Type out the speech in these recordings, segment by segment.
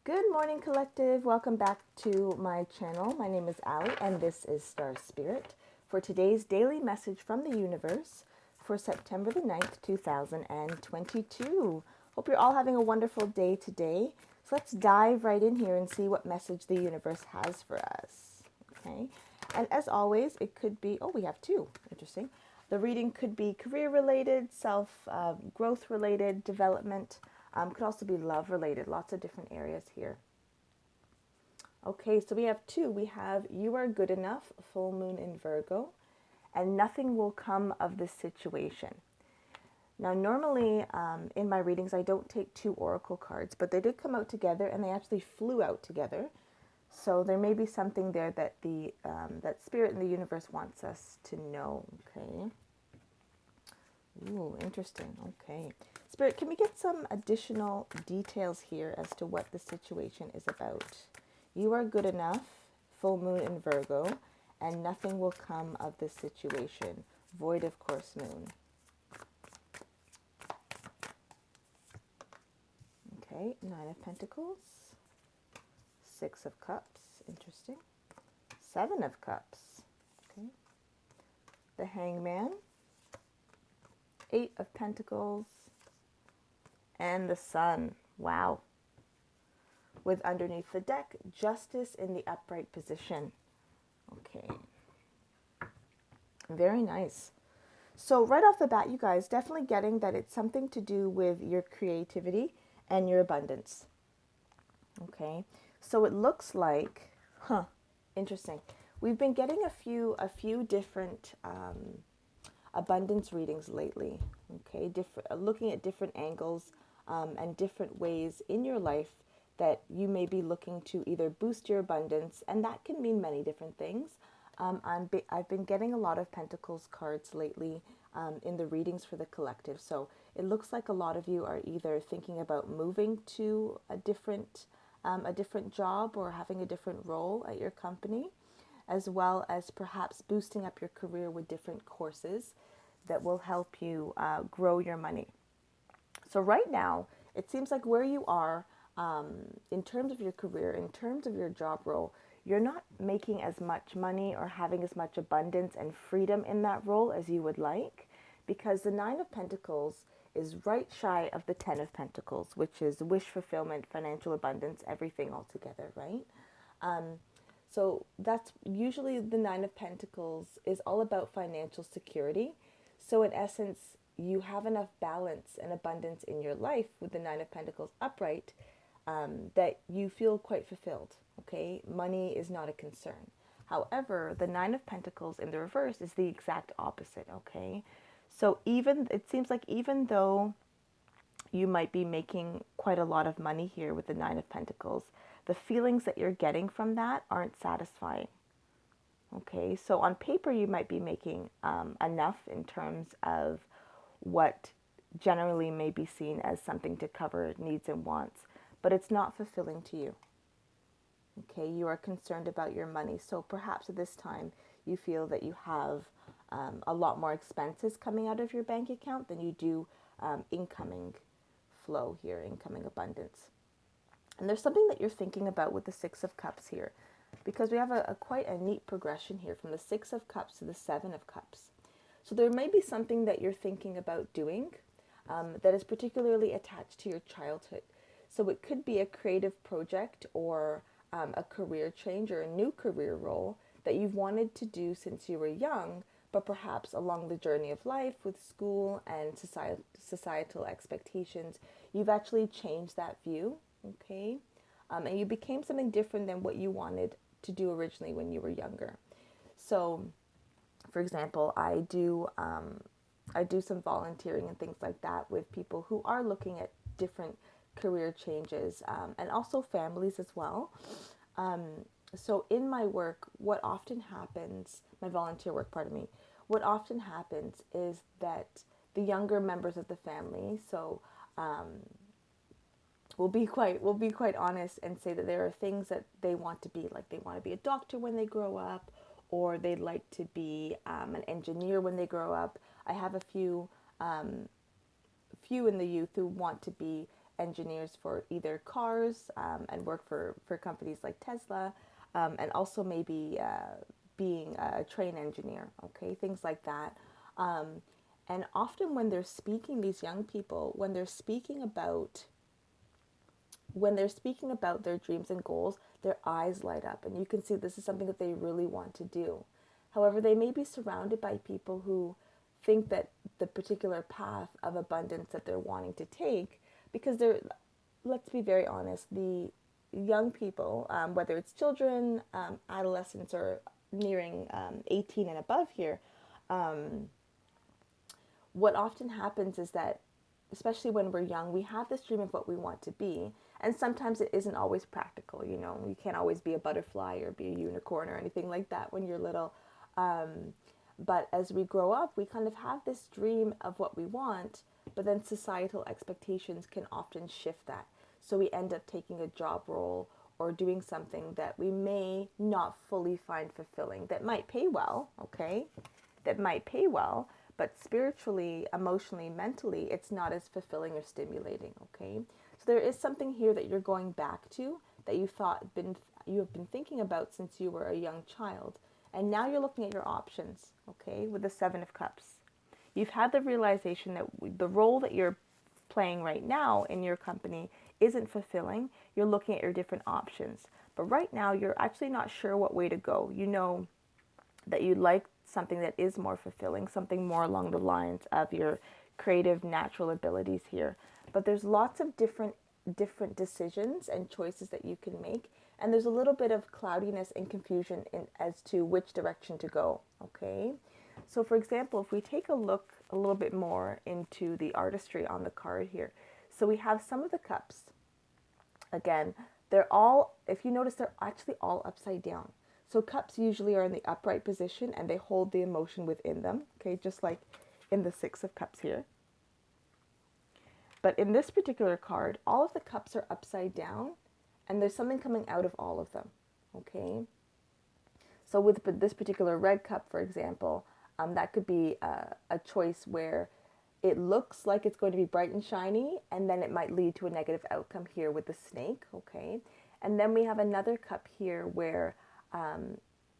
Good morning, collective. Welcome back to my channel. My name is Ali, and this is Star.Spirit for today's daily message from the universe for September the 9th, 2022. Hope you're all having a wonderful day today. So let's dive right in here and see what message the universe has for us. Okay. And as always, it could be, we have two. Interesting. The reading could be career related, self growth related, development. Could also be love related, lots of different areas here. Okay, so we have two. We have You Are Good Enough, full moon in Virgo, and nothing will come of this situation. Now, normally in my readings, I don't take two oracle cards, but they did come out together and they actually flew out together. So there may be something there that that Spirit in the universe wants us to know. Okay. Ooh, interesting. Okay. Spirit, can we get some additional details here as to what the situation is about? You are good enough, full moon in Virgo, and nothing will come of this situation. Void of course moon. Okay, Nine of Pentacles, Six of Cups, interesting. Seven of Cups, okay. The Hangman, Eight of Pentacles, and the Sun. Wow. With underneath the deck, Justice in the upright position. Okay. Very nice. So right off the bat, you guys, definitely getting that it's something to do with your creativity and your abundance. Okay. So it looks like, interesting. We've been getting a few different abundance readings lately. Okay. Looking at different angles and different ways in your life that you may be looking to either boost your abundance, and that can mean many different things. I've been getting a lot of Pentacles cards lately in the readings for the collective. So it looks like a lot of you are either thinking about moving to a different job or having a different role at your company, as well as perhaps boosting up your career with different courses that will help you grow your money. So right now, it seems like where you are in terms of your career, in terms of your job role, you're not making as much money or having as much abundance and freedom in that role as you would like, because the Nine of Pentacles is right shy of the Ten of Pentacles, which is wish fulfillment, financial abundance, everything all together, right? So that's usually the Nine of Pentacles is all about financial security. So in essence, you have enough balance and abundance in your life with the Nine of Pentacles upright that you feel quite fulfilled, okay? Money is not a concern. However, the Nine of Pentacles in the reverse is the exact opposite, okay? So it seems like even though you might be making quite a lot of money here with the Nine of Pentacles, the feelings that you're getting from that aren't satisfying, okay? So on paper, you might be making enough in terms of what generally may be seen as something to cover needs and wants, but it's not fulfilling to you. Okay, you are concerned about your money. So perhaps at this time you feel that you have a lot more expenses coming out of your bank account than you do incoming flow here, incoming abundance. And there's something that you're thinking about with the Six of Cups here, because we have quite a neat progression here from the Six of Cups to the Seven of Cups. So there may be something that you're thinking about doing that is particularly attached to your childhood. So it could be a creative project or a career change or a new career role that you've wanted to do since you were young, but perhaps along the journey of life with school and societal expectations, you've actually changed that view, okay? And you became something different than what you wanted to do originally when you were younger. So, for example, I do some volunteering and things like that with people who are looking at different career changes and also families as well. So in my work, what often happens, my volunteer work, what often happens is that the younger members of the family, so we'll be quite honest and say that there are things that they want to be, like they want to be a doctor when they grow up, or they'd like to be an engineer when they grow up. I have a few in the youth who want to be engineers for either cars and work for companies like Tesla, and also maybe being a train engineer, okay, things like that. And often when they're speaking, these young people, when they're speaking about their dreams and goals, their eyes light up, and you can see this is something that they really want to do. However, they may be surrounded by people who think that the particular path of abundance that they're wanting to take, because they're, let's be very honest, the young people, whether it's children, adolescents, or nearing 18 and above here, what often happens is that, especially when we're young, we have this dream of what we want to be. And sometimes it isn't always practical. You know, you can't always be a butterfly or be a unicorn or anything like that when you're little. But as we grow up, we kind of have this dream of what we want, but then societal expectations can often shift that. So we end up taking a job role or doing something that we may not fully find fulfilling, that might pay well, okay? That might pay well, but spiritually, emotionally, mentally, it's not as fulfilling or stimulating, okay? So there is something here that you're going back to that you have been thinking about since you were a young child. And now you're looking at your options, okay, with the Seven of Cups. You've had the realization that the role that you're playing right now in your company isn't fulfilling. You're looking at your different options. But right now, you're actually not sure what way to go. You know that you'd like something that is more fulfilling, something more along the lines of your creative natural abilities here. But there's lots of different decisions and choices that you can make, and there's a little bit of cloudiness and confusion as to which direction to go, okay? So for example, if we take a look a little bit more into the artistry on the card here, so we have some of the cups. Again, they're all, if you notice, they're actually all upside down. So cups usually are in the upright position and they hold the emotion within them, okay, just like in the Six of Cups here. But in this particular card, all of the cups are upside down and there's something coming out of all of them, okay? So with this particular red cup, for example, that could be a choice where it looks like it's going to be bright and shiny, and then it might lead to a negative outcome here with the snake, okay? And then we have another cup here where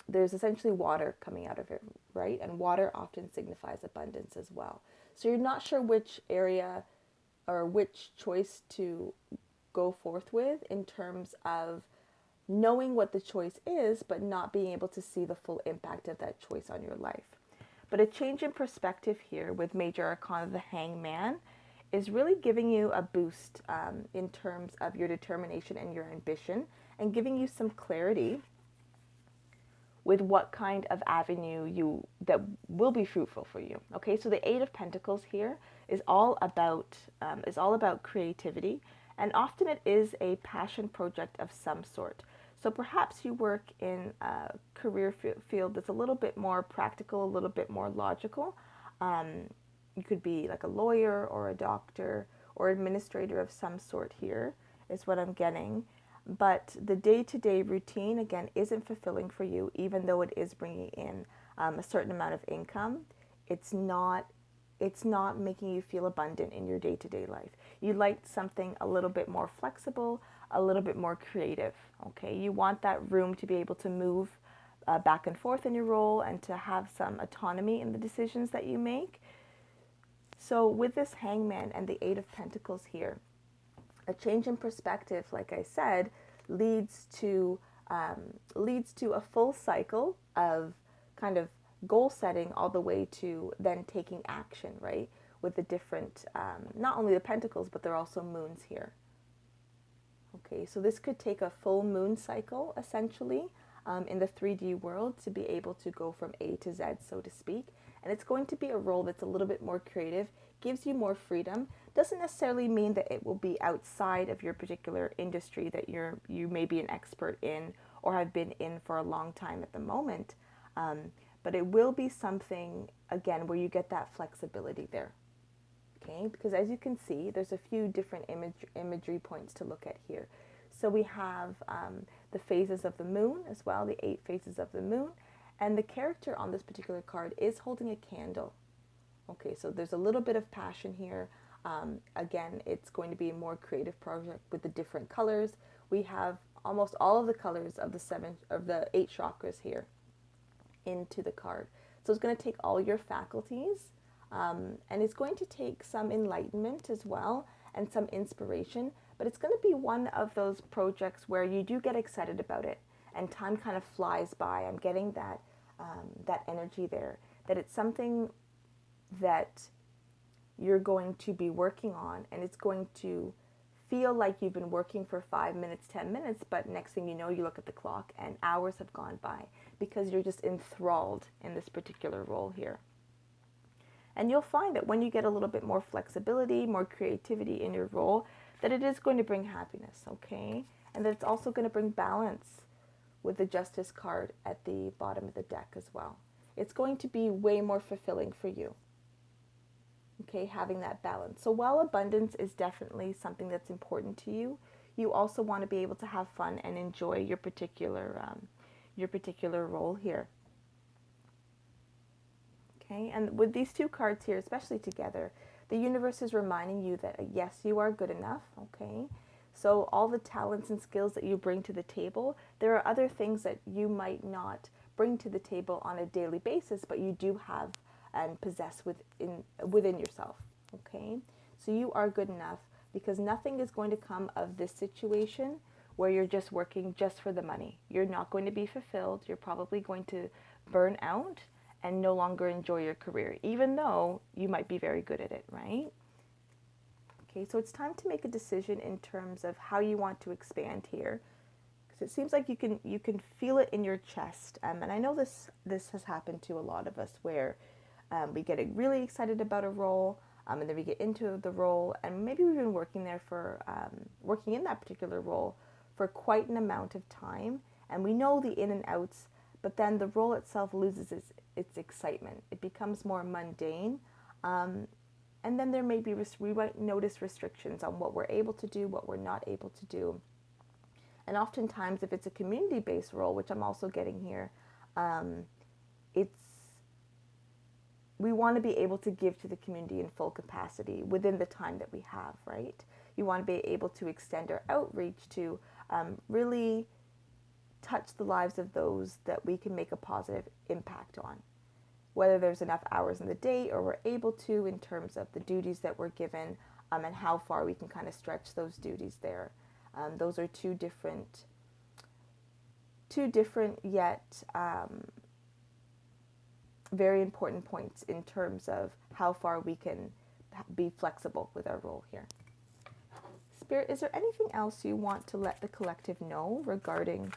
there's essentially water coming out of it, right? And water often signifies abundance as well. So you're not sure which area or which choice to go forth with in terms of knowing what the choice is, but not being able to see the full impact of that choice on your life. But a change in perspective here with Major Arcana, the Hangman, is really giving you a boost in terms of your determination and your ambition, and giving you some clarity with what kind of avenue that will be fruitful for you. Okay, so the Eight of Pentacles here is all about creativity, and often it is a passion project of some sort. So perhaps you work in a career field that's a little bit more practical, a little bit more logical. You could be like a lawyer or a doctor or administrator of some sort here, is what I'm getting. But the day-to-day routine, again, isn't fulfilling for you, even though it is bringing in a certain amount of income. It's not making you feel abundant in your day-to-day life. You like something a little bit more flexible, a little bit more creative, okay? You want that room to be able to move back and forth in your role and to have some autonomy in the decisions that you make. So with this Hangman and the Eight of Pentacles here, a change in perspective, like I said, leads to a full cycle of kind of goal setting all the way to then taking action, right? With the different, not only the pentacles, but there are also moons here. Okay, so this could take a full moon cycle, essentially, in the 3D world to be able to go from A to Z, so to speak. And it's going to be a role that's a little bit more creative, gives you more freedom. Doesn't necessarily mean that it will be outside of your particular industry that you may be an expert in or have been in for a long time at the moment. But it will be something, again, where you get that flexibility there. Okay, because as you can see, there's a few different imagery points to look at here. So we have the phases of the moon as well, the 8 phases of the moon. And the character on this particular card is holding a candle. Okay, so there's a little bit of passion here. Again, it's going to be a more creative project with the different colors. We have almost all of the colors of the 8 chakras here into the card. So it's going to take all your faculties, and it's going to take some enlightenment as well and some inspiration, but it's going to be one of those projects where you do get excited about it and time kind of flies by. I'm getting that energy there, that it's something that you're going to be working on, and it's going to feel like you've been working for 5 minutes, 10 minutes, but next thing you know, you look at the clock and hours have gone by because you're just enthralled in this particular role here. And you'll find that when you get a little bit more flexibility, more creativity in your role, that it is going to bring happiness, okay? And that it's also going to bring balance with the Justice card at the bottom of the deck as well. It's going to be way more fulfilling for you, okay, having that balance. So while abundance is definitely something that's important to you, you also want to be able to have fun and enjoy your particular role here. Okay, and with these 2 cards here, especially together, the universe is reminding you that yes, you are good enough, okay? So all the talents and skills that you bring to the table, there are other things that you might not bring to the table on a daily basis, but you do have and possess within yourself, okay? So you are good enough, because nothing is going to come of this situation where you're just working just for the money. You're not going to be fulfilled. You're probably going to burn out and no longer enjoy your career, even though you might be very good at it, right? Okay, so it's time to make a decision in terms of how you want to expand here, because it seems like you can feel it in your chest. And I know this has happened to a lot of us, where we get really excited about a role, and then we get into the role, and maybe we've been working there for working in that particular role for quite an amount of time, and we know the in and outs, but then the role itself loses its excitement. It becomes more mundane, and then there may be we might notice restrictions on what we're able to do, what we're not able to do. And oftentimes, if it's a community-based role, which I'm also getting here, we want to be able to give to the community in full capacity within the time that we have, right? You want to be able to extend our outreach to really touch the lives of those that we can make a positive impact on. Whether there's enough hours in the day or we're able to, in terms of the duties that we're given, and how far we can kind of stretch those duties there. Those are two different yet very important points in terms of how far we can be flexible with our role here. Spirit, is there anything else you want to let the collective know regarding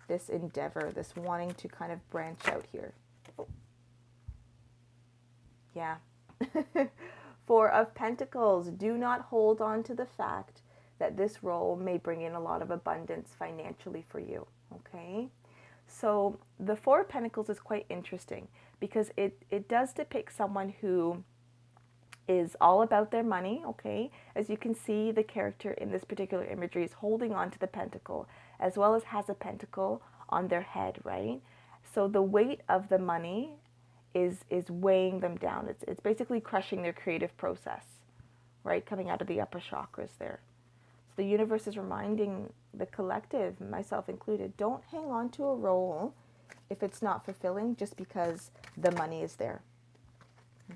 this endeavor, this wanting to kind of branch out here? Oh. Yeah. 4 of Pentacles. Do not hold on to the fact that this role may bring in a lot of abundance financially for you, okay? So the 4 of Pentacles is quite interesting, because it does depict someone who is all about their money, okay? As you can see, the character in this particular imagery is holding on to the pentacle, as well as has a pentacle on their head, right? So the weight of the money is weighing them down. It's basically crushing their creative process, right? Coming out of the upper chakras there. So the universe is reminding the collective, myself included, don't hang on to a role if it's not fulfilling just because the money is there.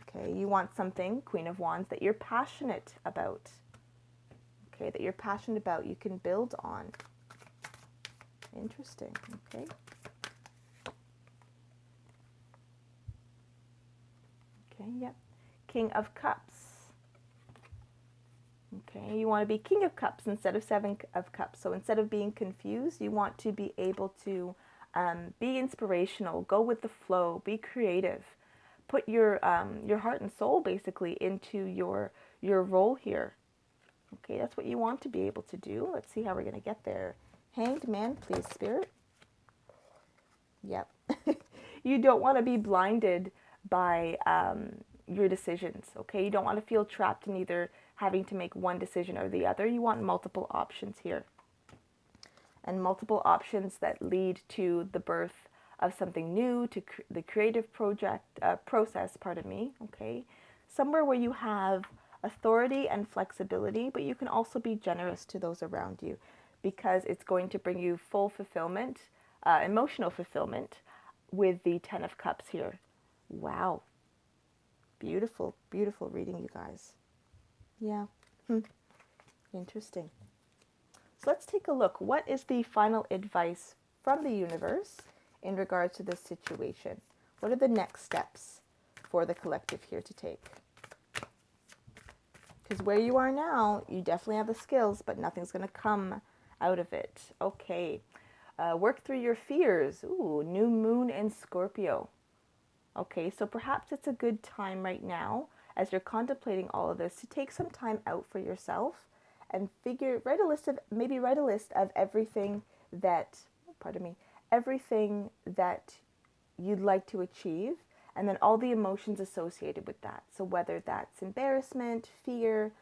Okay, you want something, Queen of Wands, that you're passionate about. Okay, that you're passionate about, you can build on. Interesting, okay. Okay, yep. King of Cups. Okay, you want to be King of Cups instead of 7 of Cups. So instead of being confused, you want to be able to be inspirational, go with the flow, be creative. Put your heart and soul basically into your role here. Okay, that's what you want to be able to do. Let's see how we're going to get there. Hanged Man, please, Spirit. Yep. You don't want to be blinded by your decisions, okay? You don't want to feel trapped in either having to make one decision or the other. You want multiple options here. And multiple options that lead to the birth of something new, to the creative process, okay? Somewhere where you have authority and flexibility, but you can also be generous to those around you because it's going to bring you full fulfillment, emotional fulfillment with the Ten of Cups here. Wow. Beautiful, beautiful reading, you guys. Yeah. Interesting. So let's take a look. What is the final advice from the universe in regards to this situation? What are the next steps for the collective here to take? Because where you are now, you definitely have the skills, but nothing's going to come out of it. Okay. Work through your fears. Ooh, new moon in Scorpio. Okay, so perhaps it's a good time right now as you're contemplating all of this to take some time out for yourself and write a list of everything that, everything that you'd like to achieve, and then all the emotions associated with that. So whether that's embarrassment, fear,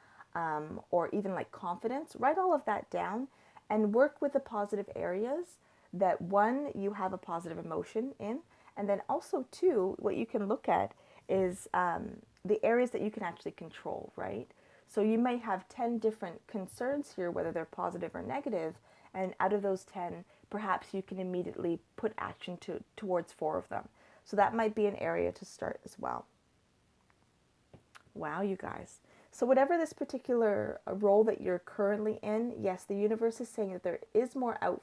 or even like confidence, write all of that down and work with the positive areas that one, you have a positive emotion in, and then also two, what you can look at is the areas that you can actually control, right? So you may have 10 different concerns here, whether they're positive or negative, and out of those 10, perhaps you can immediately put action towards 4 of them. So that might be an area to start as well. Wow, you guys. So whatever this particular role that you're currently in, yes, the universe is saying that there is more out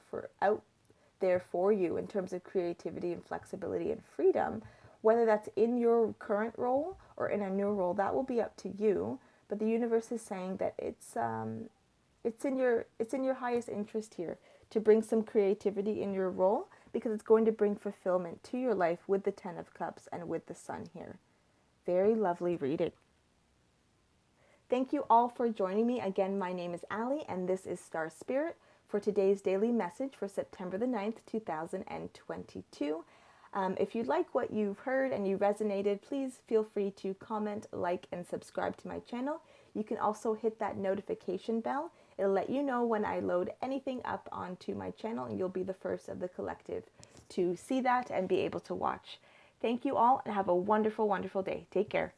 there for you in terms of creativity and flexibility and freedom. Whether that's in your current role or in a new role, that will be up to you. But the universe is saying that it's in your highest interest here to bring some creativity in your role because it's going to bring fulfillment to your life with the Ten of Cups and with the Sun here. Very lovely reading. Thank you all for joining me. Again, my name is Allie, and this is Star-Spirit for today's daily message for September the 9th, 2022. If you like what you've heard and you resonated, please feel free to comment, like, and subscribe to my channel. You can also hit that notification bell. It'll let you know when I load anything up onto my channel, and you'll be the first of the collective to see that and be able to watch. Thank you all, and have a wonderful, wonderful day. Take care.